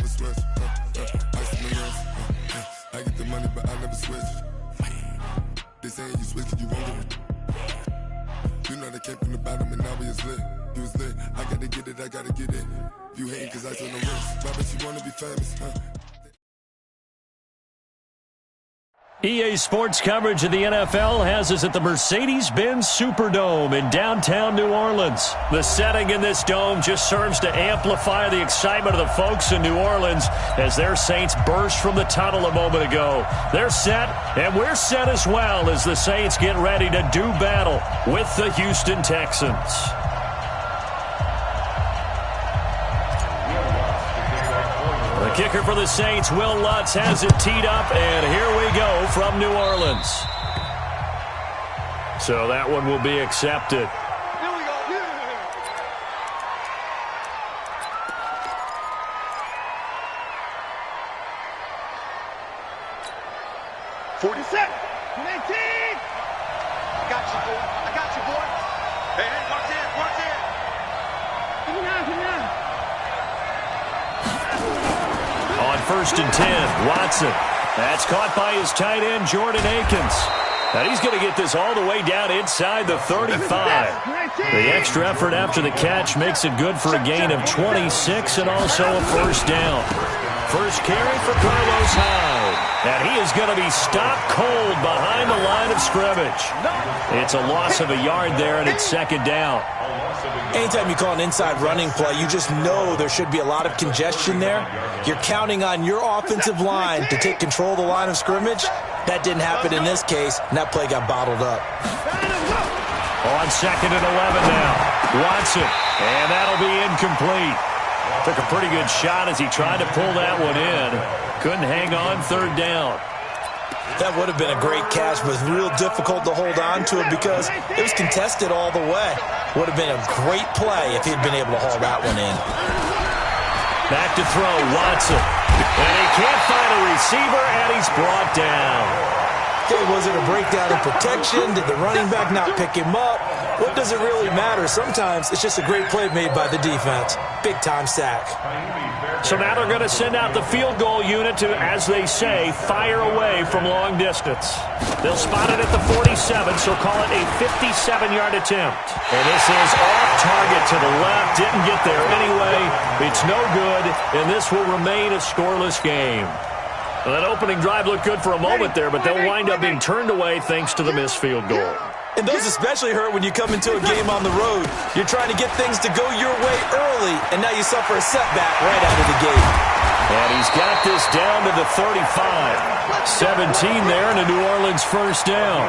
never switch. Ice in the wrist. I get the money, but I never switch. They saying you switch, you won't get it. You know they came from the bottom and now we is lit. You was lit. I gotta get it, I gotta get it. You hating cause I on the wrist. Why bet you wanna be famous, EA Sports coverage of the NFL has us at the Mercedes-Benz Superdome in downtown New Orleans. The setting in this dome just serves to amplify the excitement of the folks in New Orleans as their Saints burst from the tunnel a moment ago. They're set, and we're set as well as the Saints get ready to do battle with the Houston Texans. The kicker for the Saints, Will Lutz, has it teed up, and here we go from New Orleans. So that one will be accepted. Here we go. 40 seconds. 19. I got you, boy. I got you, boy. Hey, watch in, watch in. 59. On 1st and 10, Watson. That's caught by his tight end, Jordan Akins. And he's going to get this all the way down inside the 35. The extra effort after the catch makes it good for a gain of 26 and also a first down. First carry for Carlos Hyde. And he is going to be stopped cold behind the line of scrimmage. It's a loss of a yard there, and it's second down. Anytime you call an inside running play, you just know there should be a lot of congestion there. You're counting on your offensive line to take control of the line of scrimmage. That didn't happen in this case, and that play got bottled up. On 2nd and 11 now. Watson, and that'll be incomplete. Took a pretty good shot as he tried to pull that one in. Couldn't hang on 3rd down. That would have been a great catch, but it was real difficult to hold on to it because it was contested all the way. Would have been a great play if he'd been able to haul that one in. Back to throw, Watson. And he can't find a receiver, and he's brought down. Okay, was it a breakdown in protection? Did the running back not pick him up? What does it really matter? Sometimes it's just a great play made by the defense. Big-time sack. So now they're going to send out the field goal unit to, as they say, fire away from long distance. They'll spot it at the 47, so call it a 57-yard attempt. And this is off target to the left. Didn't get there anyway. It's no good, and this will remain a scoreless game. Well, that opening drive looked good for a moment there, but they'll wind up being turned away thanks to the missed field goal. And those especially hurt when you come into a game on the road. You're trying to get things to go your way early, and now you suffer a setback right out of the gate. And he's got this down to the 35. 17 there, and a New Orleans first down.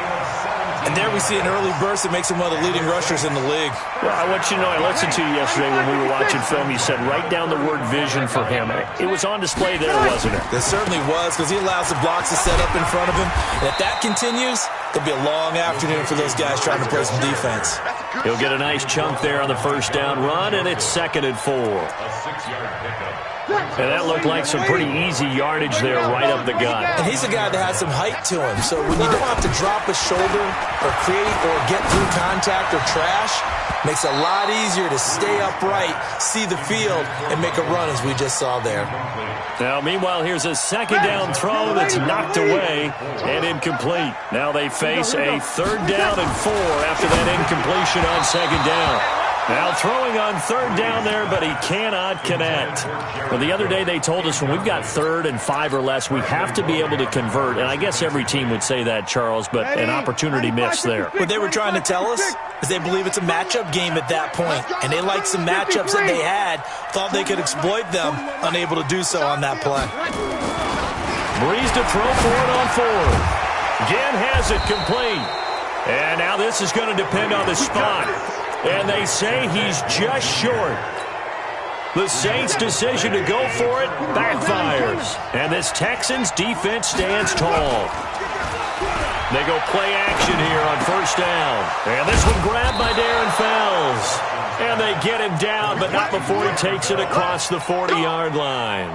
And there we see an early burst that makes him one of the leading rushers in the league. Well, I want you to know, I listened to you yesterday when we were watching film. You said write down the word vision for him. It was on display there, wasn't it? It certainly was, because he allows the blocks to set up in front of him. And if that continues, it'll be a long afternoon for those guys trying to play some defense. He'll get a nice chunk there on the first down run, and it's 2nd and 4. And that looked like some pretty easy yardage there right up the gut. And he's a guy that has some height to him. So when you don't have to drop a shoulder or create or get through contact or trash, makes it a lot easier to stay upright, see the field, and make a run as we just saw there. Now, meanwhile, here's a second down throw that's knocked away and incomplete. Now they face a 3rd down and 4 after that incompletion on 2nd down. Now throwing on 3rd down there, but he cannot connect. Well, the other day they told us when we've got 3rd and 5 or less, we have to be able to convert. And I guess every team would say that, Charles, but an opportunity missed there. What they were trying to tell us is they believe it's a matchup game at that point. And they liked some matchups that they had, thought they could exploit them, unable to do so on that play. Breeze to throw for it on 4th. Again has it complete. And now this is going to depend on the spot. And they say he's just short. The Saints' decision to go for it backfires. And this Texans defense stands tall. They go play action here on first down. And this one grabbed by Darren Fells. And they get him down, but not before he takes it across the 40-yard line.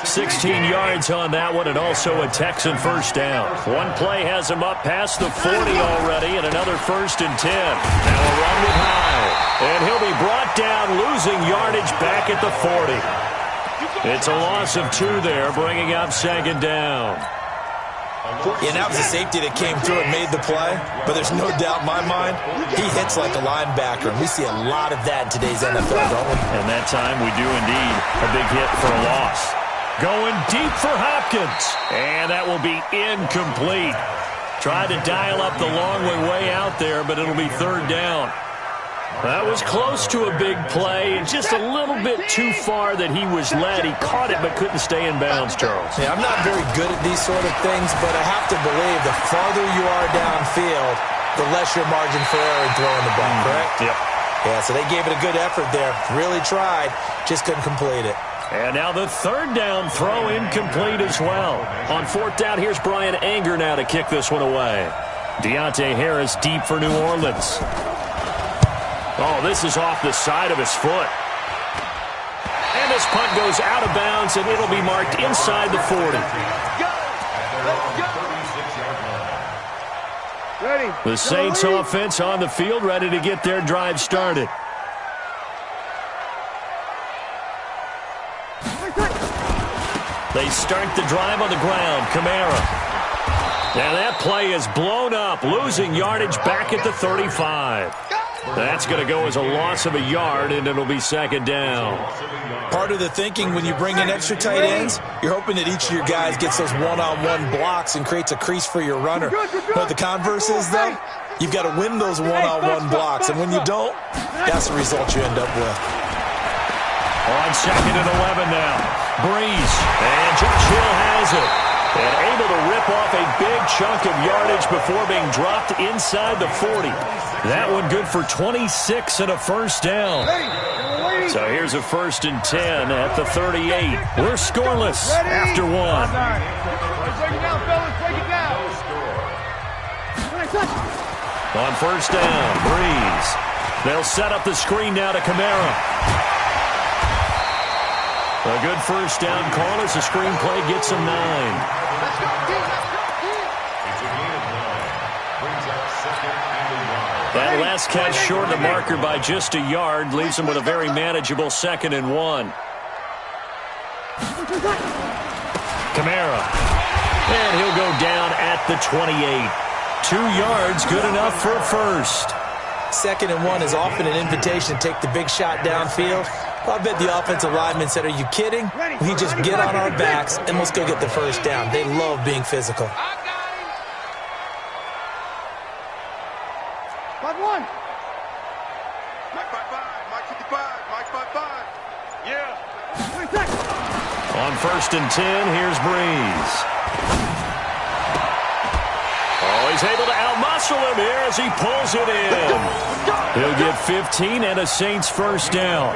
16 yards on that one, and also a Texan first down. One play has him up past the 40 already, and another 1st and 10. Now a run with Hyde. And he'll be brought down, losing yardage back at the 40. It's a loss of 2 there, bringing up second down. Yeah, that was a safety that came through and made the play, but there's no doubt in my mind, he hits like a linebacker, and we see a lot of that in today's NFL, don't we? And that time we do indeed a big hit for a loss. Going deep for Hopkins, and that will be incomplete. Tried to dial up the long way out there, but it'll be third down. That was close to a big play, and just a little bit too far that he was led. He caught it but couldn't stay in bounds, Charles. Yeah, I'm not very good at these sort of things, but I have to believe the farther you are downfield, the less your margin for error in throwing the ball, correct? Yep. Yeah, so they gave it a good effort there. Really tried, just couldn't complete it. And now the third down throw incomplete as well. On fourth down, here's Brian Anger now to kick this one away. Deontay Harris deep for New Orleans. Oh, this is off the side of his foot. And this punt goes out of bounds, and it'll be marked inside the 40. The Saints offense on the field, ready to get their drive started. They start the drive on the ground. Kamara. And that play is blown up, losing yardage back at the 35. That's going to go as a loss of a yard, and it'll be second down. Part of the thinking when you bring in extra tight ends, you're hoping that each of your guys gets those one-on-one blocks and creates a crease for your runner. But the converse is, though, you've got to win those one-on-one blocks, and when you don't, that's the result you end up with. On second and 11 now. Breeze, and Josh Hill has it. And able to rip off a big chunk of yardage before being dropped inside the 40. That one good for 26 and a first down. So here's a 1st and 10 at the 38. We're scoreless after one. On first down, Breeze. They'll set up the screen now to Kamara. A good first down call as the screenplay gets him 9. That last catch short of the marker by just a yard leaves him with a very manageable 2nd and 1. Kamara. And he'll go down at the 28. 2 yards, good enough for a first. 2nd and 1 is often an invitation to take the big shot downfield. I bet the offensive lineman said, are you kidding? We just get on our backs and let's go get the first down. They love being physical. Mike 1. Mike 5-5. Mike 55. Mike 5-5. Yeah. On 1st and 10, here's Breeze. Oh, he's able to outmuscle him here as he pulls it in. He'll get 15 and a Saints first down.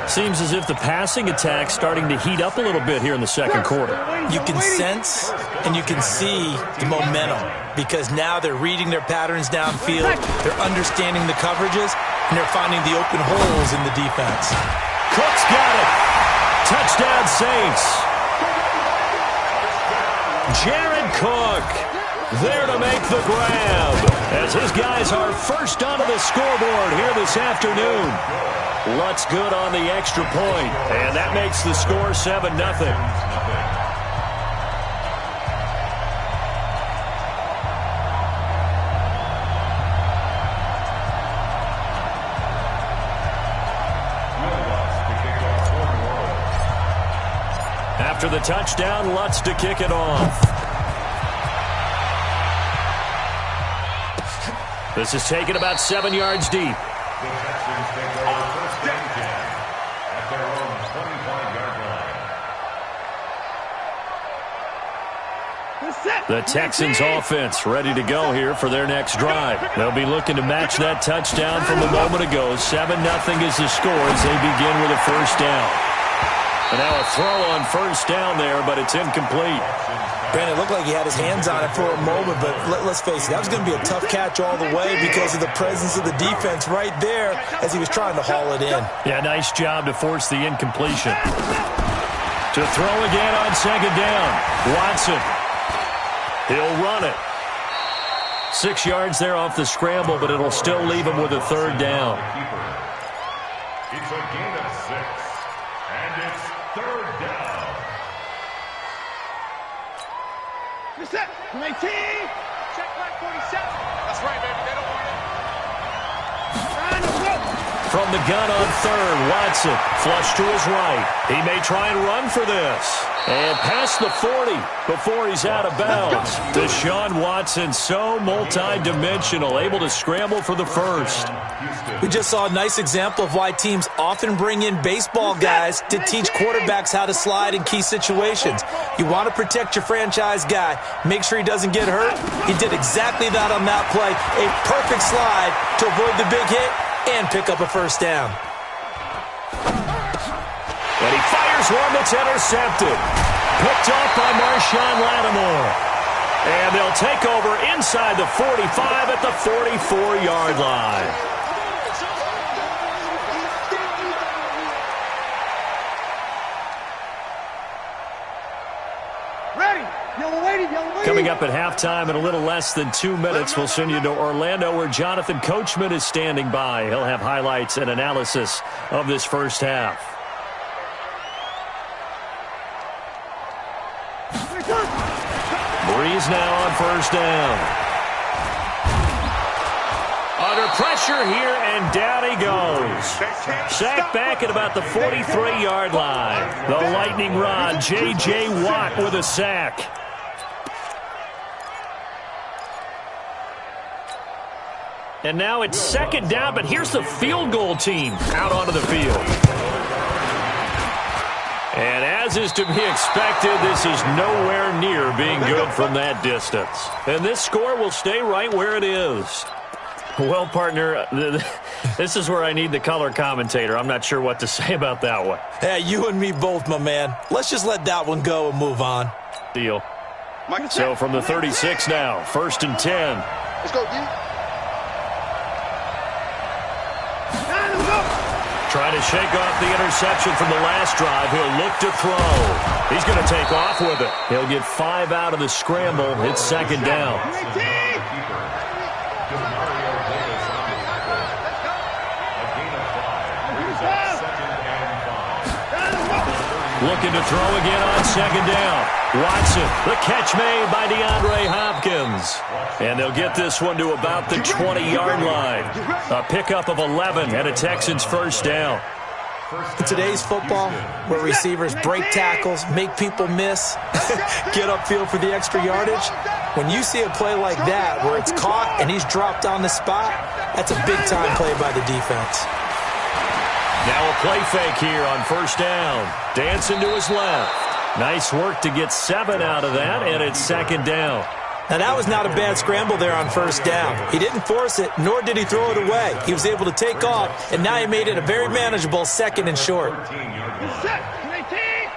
Seems as if the passing attack's starting to heat up a little bit here in the second quarter. You can sense and you can see the momentum because now they're reading their patterns downfield, they're understanding the coverages, and they're finding the open holes in the defense. Cook's got it. Touchdown Saints. Jared Cook there to make the grab as his guys are first onto the scoreboard here this afternoon. Lutz good on the extra point, and that makes the score 7-0. After the touchdown, Lutz to kick it off. This is taken about 7 yards deep. The Texans offense ready to go here for their next drive. They'll be looking to match that touchdown from a moment ago. 7-0 is the score as they begin with a first down. And now a throw on first down there, but it's incomplete. Brandon, it looked like he had his hands on it for a moment, but let's face it, that was going to be a tough catch all the way because of the presence of the defense right there as he was trying to haul it in. Yeah, nice job to force the incompletion. To throw again on second down. Watson. He'll run it. 6 yards there off the scramble, but it'll still leave him with a third down. It's a gain of 6. And it's third down. Reset. 19. Check back 47. That's right, baby. They don't want it. From the gun on third, Watson flush to his right. He may try and run for this. And past the 40 before he's out of bounds. Deshaun Watson, so multi-dimensional, able to scramble for the first. We just saw a nice example of why teams often bring in baseball guys to teach quarterbacks how to slide in key situations. You want to protect your franchise guy. Make sure he doesn't get hurt. He did exactly that on that play. A perfect slide to avoid the big hit and pick up a first down. And he fires one that's intercepted. Picked off by Marshawn Lattimore. And they'll take over inside the 45 at the 44-yard line. Coming up at halftime in a little less than 2 minutes, we'll send you to Orlando where Jonathan Coachman is standing by. He'll have highlights and analysis of this first half. Breeze now on first down. Under pressure here, and down he goes. Sacked back at about the 43-yard line. The lightning rod, J.J. Watt with a sack. And now it's second down, but here's the field goal team out onto the field. And as is to be expected, this is nowhere near being good from that distance. And this score will stay right where it is. Well, partner, this is where I need the color commentator. I'm not sure what to say about that one. Hey, you and me both, my man. Let's just let that one go and move on. Deal. So from the 36 now, 1st and 10. Let's go, D. Trying to shake off the interception from the last drive. He'll look to throw. He's going to take off with it. He'll get 5 out of the scramble. It's second down. Looking to throw again on second down. Watson, the catch made by DeAndre Hopkins. And they'll get this one to about the 20-yard line. A pickup of 11 and a Texans first down. In today's football, where receivers break tackles, make people miss, get upfield for the extra yardage, when you see a play like that where it's caught and he's dropped on the spot, that's a big-time play by the defense. Now a play fake here on first down. Dancing to his left. Nice work to get 7 out of that, and it's second down. Now, that was not a bad scramble there on first down. He didn't force it, nor did he throw it away. He was able to take off, and now he made it a very manageable second and short. You ain't doing nothing today.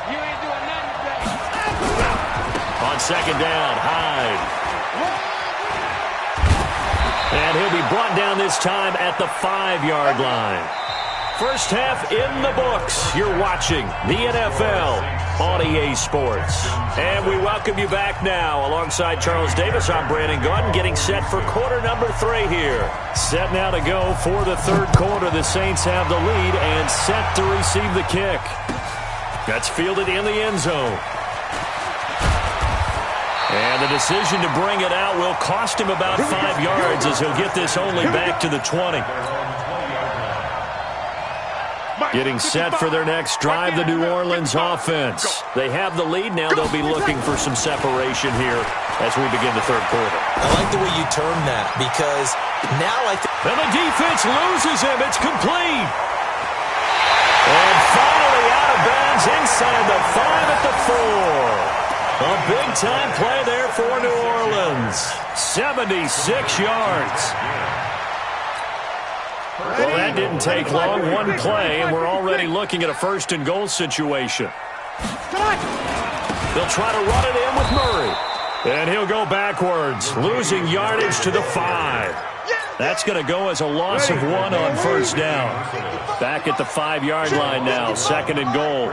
You ain't doing nothing today. On second down, Hyde. And he'll be brought down this time at the 5-yard line. First half in the books. You're watching the NFL on EA Sports. And we welcome you back now. Alongside Charles Davis, I'm Brandon Gunn, getting set for quarter number 3 here. Set now to go for the third quarter. The Saints have the lead and set to receive the kick. That's fielded in the end zone. And the decision to bring it out will cost him about 5 yards as he'll get this only back to the 20. Getting set for their next drive, the New Orleans offense. They have the lead now. They'll be looking for some separation here as we begin the third quarter. I like the way you term that because now I think... And the defense loses him. It's complete. And finally out of bounds inside the 5 at the 4. A big-time play there for New Orleans. 76 yards. Well, that didn't take long. One play, and we're already looking at a first-and-goal situation. They'll try to run it in with Murray. And he'll go backwards, losing yardage to the 5. That's going to go as a loss of 1 on first down. Back at the 5-yard line now, second and goal.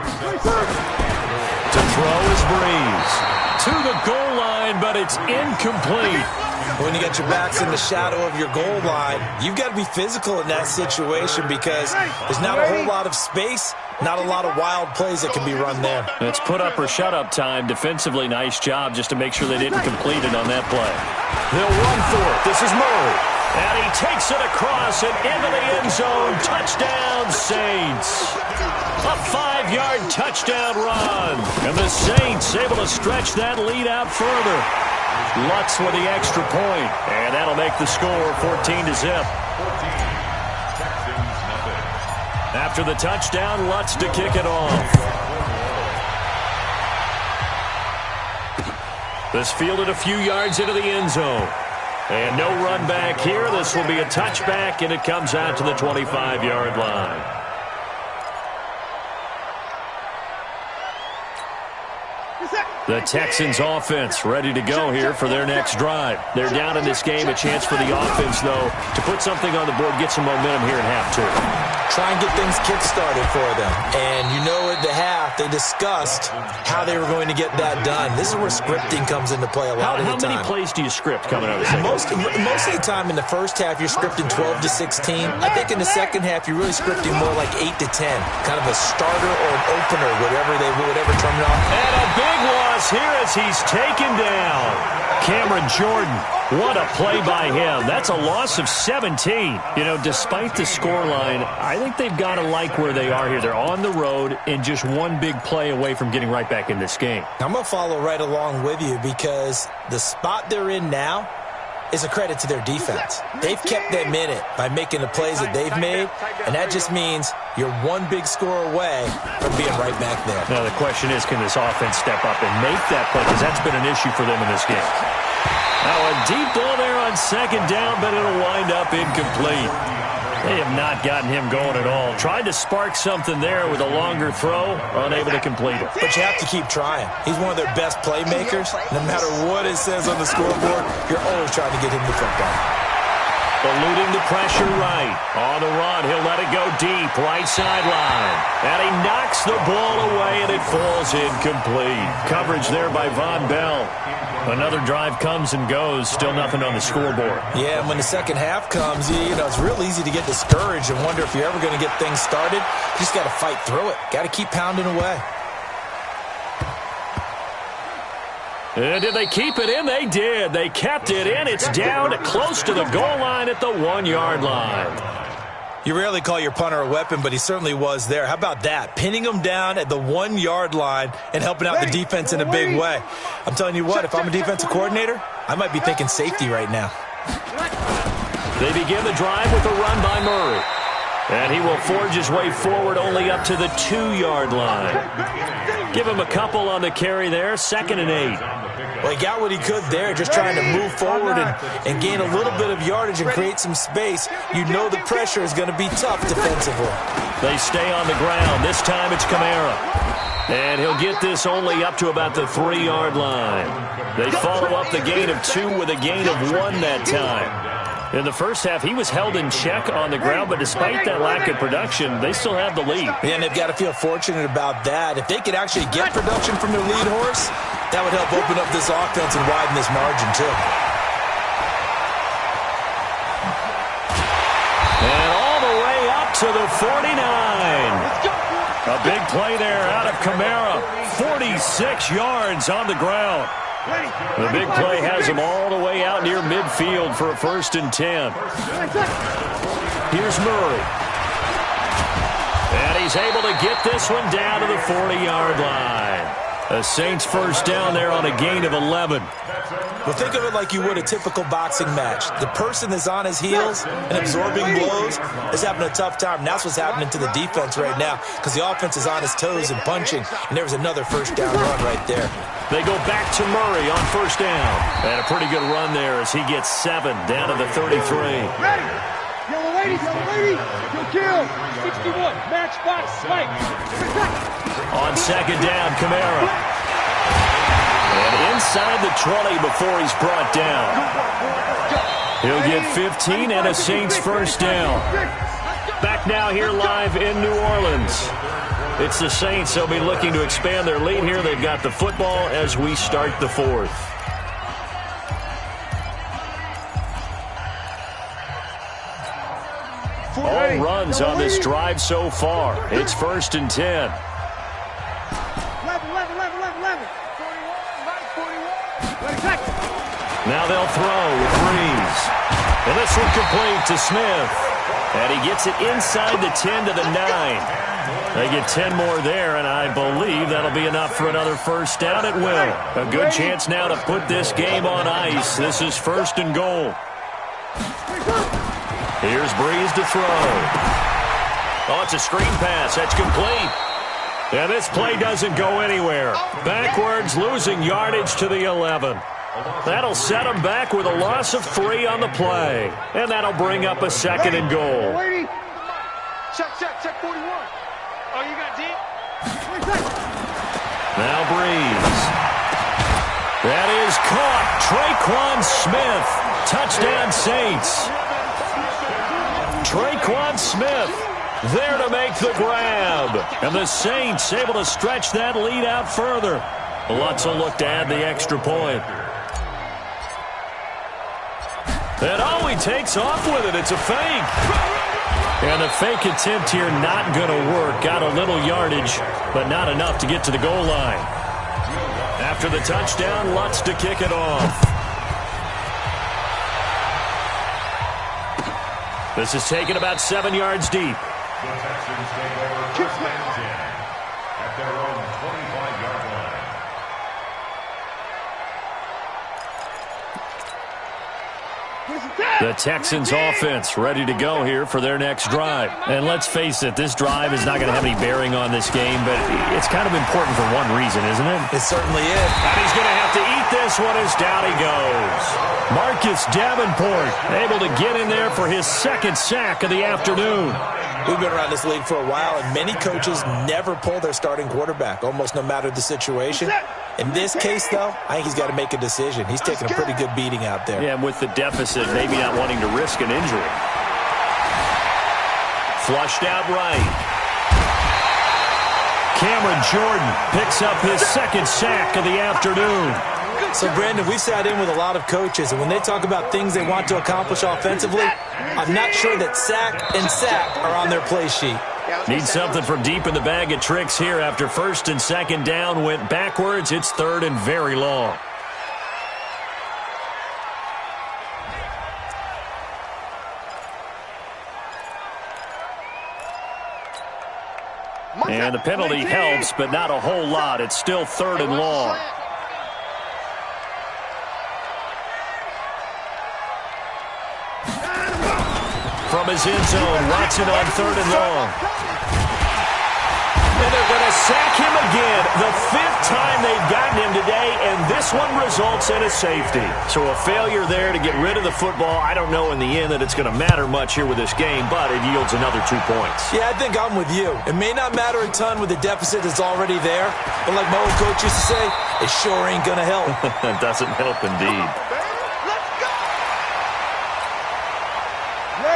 To throw is Breeze. To the goal line, but it's incomplete. When you got your backs in the shadow of your goal line, you've got to be physical in that situation because there's not a whole lot of space, not a lot of wild plays that can be run there. It's put up or shut up time. Defensively, nice job just to make sure they didn't complete it on that play. They'll run for it. This is Murray. And he takes it across and into the end zone. Touchdown, Saints. A 5-yard touchdown run. And the Saints able to stretch that lead out further. Lutz with the extra point. And that'll make the score 14-0. After the touchdown, Lutz to kick it off. This fielded a few yards into the end zone. And no run back here. This will be a touchback, and it comes out to the 25-yard line. The Texans offense ready to go here for their next drive. They're down in this game. A chance for the offense, though, to put something on the board, get some momentum here in half two. Try and get things kick-started for them. And you know at the half, they discussed how they were going to get that done. This is where scripting comes into play a lot of the time. How many plays do you script coming out of the second? Most of the time in the first half, you're scripting 12 to 16. I think in the second half, you're really scripting more like 8 to 10. Kind of a starter or an opener, whatever terminology. And a big loss here as he's taken down. Cameron Jordan, what a play by him. That's a loss of 17. You know, despite the scoreline, I think they've got to like where they are here. They're on the road and just one big play away from getting right back in this game. I'm going to follow right along with you because the spot they're in now is a credit to their defense. They've kept them in it by making the plays that they've made, and that just means you're one big score away from being right back there. Now, the question is, can this offense step up and make that play? Because that's been an issue for them in this game. Now, a deep ball there on second down, but it'll wind up incomplete. They have not gotten him going at all. Tried to spark something there with a longer throw, unable to complete it. But you have to keep trying. He's one of their best playmakers. No matter what it says on the scoreboard, you're always trying to get him the football. Eluding the pressure right. On the run, he'll let it go deep, right sideline. And he knocks the ball away, and it falls incomplete. Coverage there by Von Bell. Another drive comes and goes, still nothing on the scoreboard. Yeah, and when the second half comes, you know, it's real easy to get discouraged and wonder if you're ever going to get things started. You just got to fight through it. Got to keep pounding away. And did they keep it in? They did. They kept it in. It's down close to the goal line at the 1-yard line. You rarely call your punter a weapon, but he certainly was there. How about that? Pinning him down at the 1-yard line and helping out the defense in a big way. I'm telling you what, if I'm a defensive coordinator, I might be thinking safety right now. They begin the drive with a run by Murray. And he will forge his way forward only up to the 2-yard line. Give him a couple on the carry there, 2nd and 8. Well, he got what he could there, just trying to move forward and gain a little bit of yardage and create some space. You know the pressure is going to be tough defensively. They stay on the ground. This time it's Kamara. And he'll get this only up to about the 3-yard line. They follow up the gain of 2 with a gain of 1 that time. In the first half, he was held in check on the ground, but despite that lack of production, they still have the lead. And they've got to feel fortunate about that. If they could actually get production from their lead horse, that would help open up this offense and widen this margin, too. And all the way up to the 49. A big play there out of Kamara. 46 yards on the ground. The big play has him all the way out near midfield for a 1st and 10. Here's Murray. And he's able to get this one down to the 40-yard line. The Saints first down there on a gain of 11. Well, think of it like you would a typical boxing match. The person that's on his heels and absorbing blows is having a tough time. And that's what's happening to the defense right now because the offense is on his toes and punching. And there was another first down run right there. They go back to Murray on first down. And a pretty good run there as he gets 7 down to the 33. Ready. Yellow lady. You'll kill. 61. Match box. Fight. On second down, Kamara. And inside the 20 before he's brought down. He'll get 15 and a Saints first down. Back now here live in New Orleans. It's the Saints. They'll be looking to expand their lead here. They've got the football as we start the 4th. runs on this drive so far. It's 1st and 10. 11. 41. Now they'll throw with Breeze. And this one complete to Smith. And he gets it inside the 10 to the 9. They get 10 more there, and I believe that'll be enough for another first down at will. A good chance now to put this game on ice. This is 1st and goal. Here's Breeze to throw. Oh, it's a screen pass. That's complete. And this play doesn't go anywhere. Backwards, losing yardage to the 11. That'll set them back with a loss of 3 on the play. And that'll bring up a 2nd and goal. Check 41. Oh, you got deep? Now Breeze. That is caught. Traquan Smith. Touchdown Saints. Traquan Smith there to make the grab. And the Saints able to stretch that lead out further. Lutz will look to add the extra point. And oh, he takes off with it. It's a fake. And the fake attempt here not going to work. Got a little yardage, but not enough to get to the goal line. After the touchdown, Lutz to kick it off. This is taken about 7 yards deep. The Texans take over 1st and 10 at their own 25-yard line. The Texans offense ready to go here for their next drive. And let's face it, this drive is not going to have any bearing on this game, but it's kind of important for one reason, isn't it? It certainly is. And he's going to have to eat this one as down he goes. Marcus Davenport able to get in there for his 2nd sack of the afternoon. We've been around this league for a while, and many coaches never pull their starting quarterback, almost no matter the situation. In this case, though, I think he's got to make a decision. He's taking a pretty good beating out there. Yeah, and with the deficit, maybe not wanting to risk an injury. Flushed out right. Cameron Jordan picks up his 2nd sack of the afternoon. So, Brandon, we've sat in with a lot of coaches, and when they talk about things they want to accomplish offensively, I'm not sure that sack and sack are on their play sheet. Need something from deep in the bag of tricks here after 1st and 2nd down went backwards. It's 3rd and very long. And the penalty helps, but not a whole lot. It's still 3rd and long. From his end zone, Watson on 3rd and long. And they're going to sack him again. The 5th time they've gotten him today, and this one results in a safety. So a failure there to get rid of the football. I don't know in the end that it's going to matter much here with this game, but it yields another 2 points. Yeah, I think I'm with you. It may not matter a ton with the deficit that's already there, but like my old coach used to say, it sure ain't going to help. It doesn't help indeed.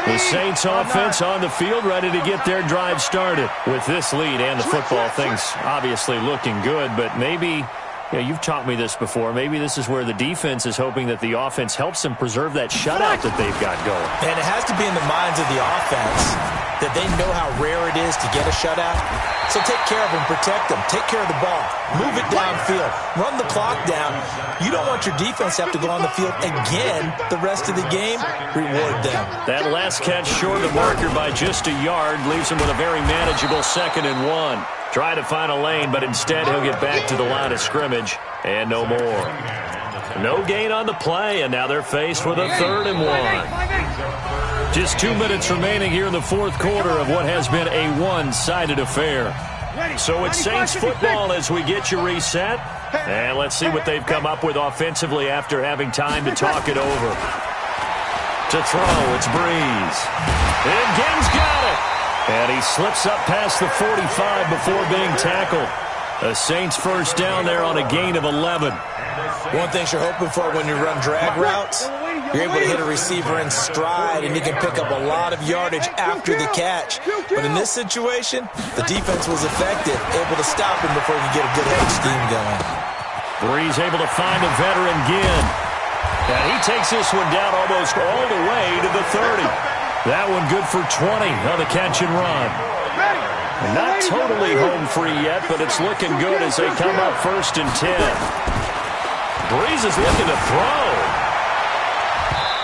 The Saints offense on the field ready to get their drive started. With this lead and the football, things obviously looking good, but maybe, you've taught me this before, maybe this is where the defense is hoping that the offense helps them preserve that shutout that they've got going. And it has to be in the minds of the offense that they know how rare it is to get a shutout. So take care of them, protect them, take care of the ball, move it downfield, run the clock down. You don't want your defense to have to go on the field again the rest of the game. Reward them. That last catch short of the marker by just a yard leaves him with a very manageable 2nd and 1. Try to find a lane, but instead he'll get back to the line of scrimmage and no more. No gain on the play, and now they're faced with a 3rd and 1. Just 2 minutes remaining here in the 4th quarter of what has been a one-sided affair. So it's Saints football as we get you reset. And let's see what they've come up with offensively after having time to talk it over. To throw, it's Breeze. And Ginn's got it. And he slips up past the 45 before being tackled. A Saints first down there on a gain of 11. One thing you're hoping for when you run drag routes, you're able to hit a receiver in stride, and he can pick up a lot of yardage after the catch. But in this situation, the defense was effective, able to stop him before he could get a good head scheme going. Breeze able to find a veteran Ginn. And he takes this one down almost all the way to the 30. That one good for 20 on the catch and run. Not totally home free yet, but it's looking good as they come up 1st and 10. Breeze is looking to throw.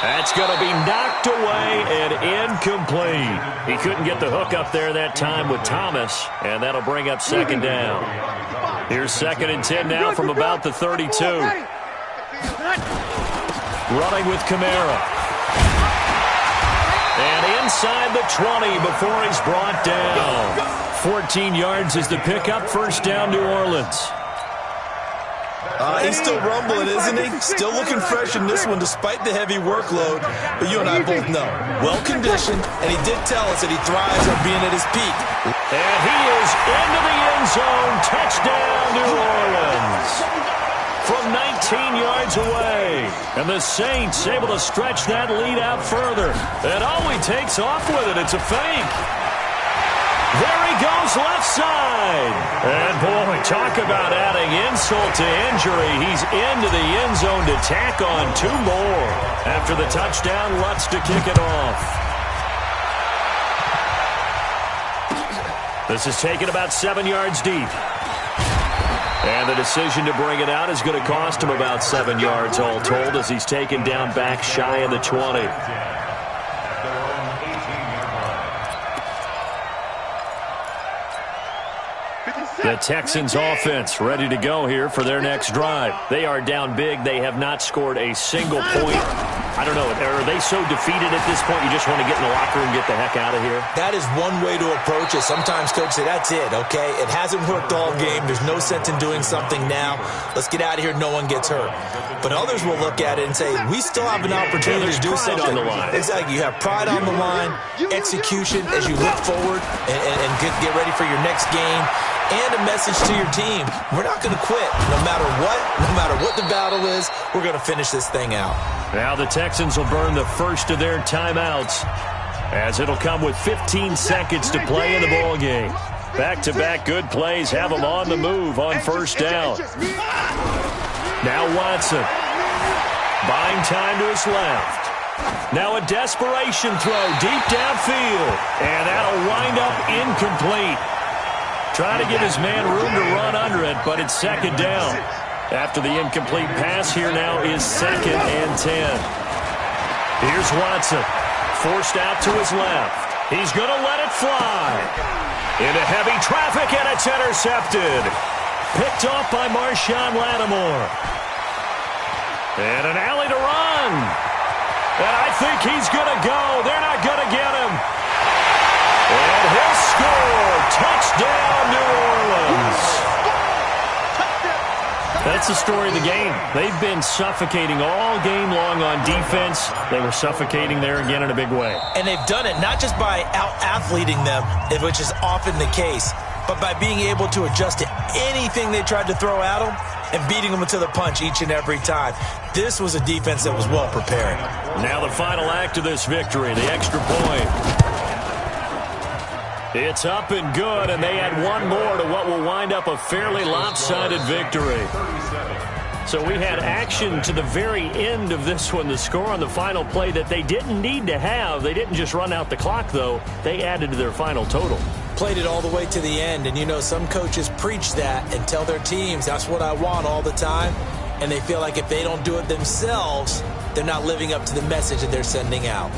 That's going to be knocked away and incomplete. He couldn't get the hook up there that time with Thomas, and that'll bring up 2nd down. Here's 2nd and 10 now from about the 32. Running with Kamara. And inside the 20 before he's brought down. 14 yards is the pickup. 1st down, New Orleans. He's still rumbling, isn't he? Still looking fresh in this one despite the heavy workload. But you and I both know, well-conditioned, and he did tell us that he thrives on being at his peak. And he is into the end zone. Touchdown, New Orleans. From 19 yards away. And the Saints able to stretch that lead out further. And he takes off with it. It's a fake. There he goes left side. And boy, talk about adding insult to injury. He's into the end zone to tack on 2 more. After the touchdown, Lutz to kick it off. This is taken about 7 yards deep. And the decision to bring it out is going to cost him about 7 yards all told as he's taken down back shy of the 20. The Texans offense ready to go here for their next drive. They are down big. They have not scored a single point. I don't know. Are they so defeated at this point you just want to get in the locker room and get the heck out of here? That is one way to approach it. Sometimes coaches say, that's it, okay? It hasn't worked all game. There's no sense in doing something now. Let's get out of here. No one gets hurt. But others will look at it and say, we still have an opportunity to do something. On the line. Exactly. You have pride on the line, execution as you look forward and get ready for your next game. And a message to your team. We're not going to quit. No matter what the battle is, we're going to finish this thing out. Now the Texans will burn the first of their timeouts as it'll come with 15 seconds to play in the ball game. Back-to-back good plays have them on the move on 1st down. Now Watson. Buying time to his left. Now a desperation throw deep downfield. And that'll wind up incomplete. Trying to give his man room to run under it, but it's 2nd down. After the incomplete pass, here now is 2nd and 10. Here's Watson. Forced out to his left. He's going to let it fly. Into heavy traffic, and it's intercepted. Picked off by Marshawn Lattimore. And an alley to run. And I think he's going to go. They're not going to get him. And he'll score. Touchdown, New Orleans. That's the story of the game. They've been suffocating all game long on defense. They were suffocating there again in a big way. And they've done it not just by out-athleting them, which is often the case, but by being able to adjust to anything they tried to throw at them and beating them to the punch each and every time. This was a defense that was well prepared. Now the final act of this victory, the extra point. It's up and good, and they add one more to what will wind up a fairly lopsided victory. So we had action to the very end of this one. The score on the final play that they didn't need to have. They didn't just run out the clock, though. They added to their final total. Played it all the way to the end, and you know some coaches preach that and tell their teams, that's what I want all the time, and they feel like if they don't do it themselves, they're not living up to the message that they're sending out.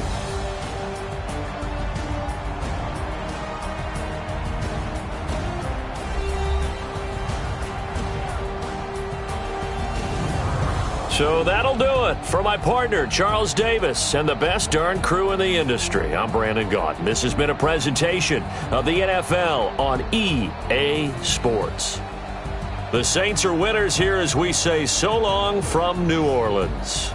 So that'll do it for my partner, Charles Davis, and the best darn crew in the industry. I'm Brandon Gaudin. This has been a presentation of the NFL on EA Sports. The Saints are winners here as we say so long from New Orleans.